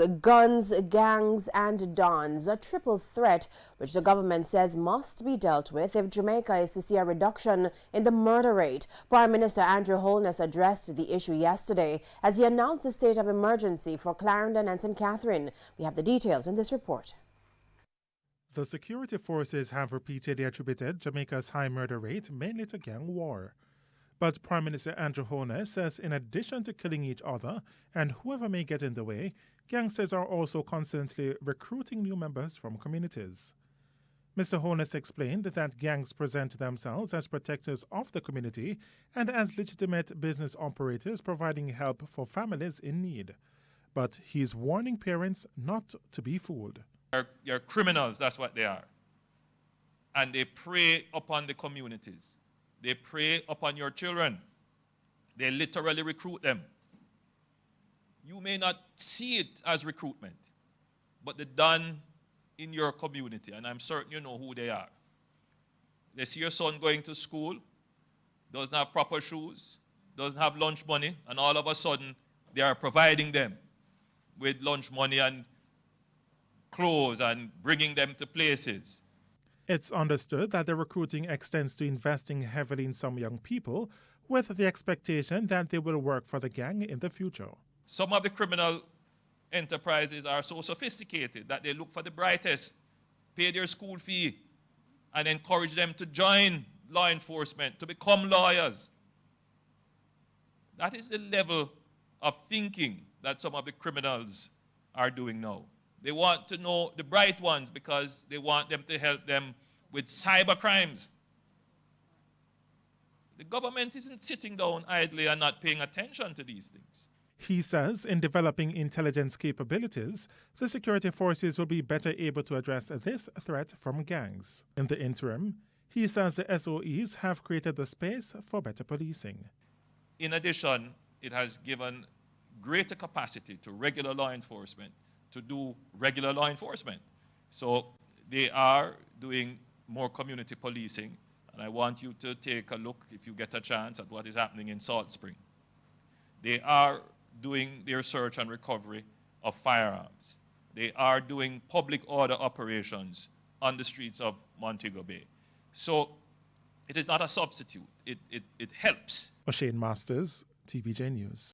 Guns, gangs and dons, a triple threat which the government says must be dealt with if Jamaica is to see a reduction in the murder rate. Prime Minister Andrew Holness addressed the issue yesterday as he announced the state of emergency for Clarendon and St. Catherine. We have the details in this report. The security forces have repeatedly attributed Jamaica's high murder rate mainly to gang war. But Prime Minister Andrew Holness says in addition to killing each other and whoever may get in the way, gangsters are also constantly recruiting new members from communities. Mr. Holness explained that gangs present themselves as protectors of the community and as legitimate business operators providing help for families in need. But he's warning parents not to be fooled. They're criminals, that's what they are. And they prey upon the communities. They prey upon your children. They literally recruit them. You may not see it as recruitment, but they're done in your community, and I'm certain you know who they are. They see your son going to school, doesn't have proper shoes, doesn't have lunch money, and all of a sudden they are providing them with lunch money and clothes and bringing them to places. It's understood that the recruiting extends to investing heavily in some young people with the expectation that they will work for the gang in the future. Some of the criminal enterprises are so sophisticated that they look for the brightest, pay their school fee, and encourage them to join law enforcement, to become lawyers. That is the level of thinking that some of the criminals are doing now. They want to know the bright ones because they want them to help them with cyber crimes. The government isn't sitting down idly and not paying attention to these things. He says in developing intelligence capabilities, the security forces will be better able to address this threat from gangs. In the interim, he says the SOEs have created the space for better policing. In addition, it has given greater capacity to regular law enforcement to do regular law enforcement. So they are doing more community policing, and I want you to take a look, if you get a chance, at what is happening in Salt Spring. They are doing their search and recovery of firearms. They are doing public order operations on the streets of Montego Bay. So it is not a substitute. It helps. O'Shane Masters, TVJ News.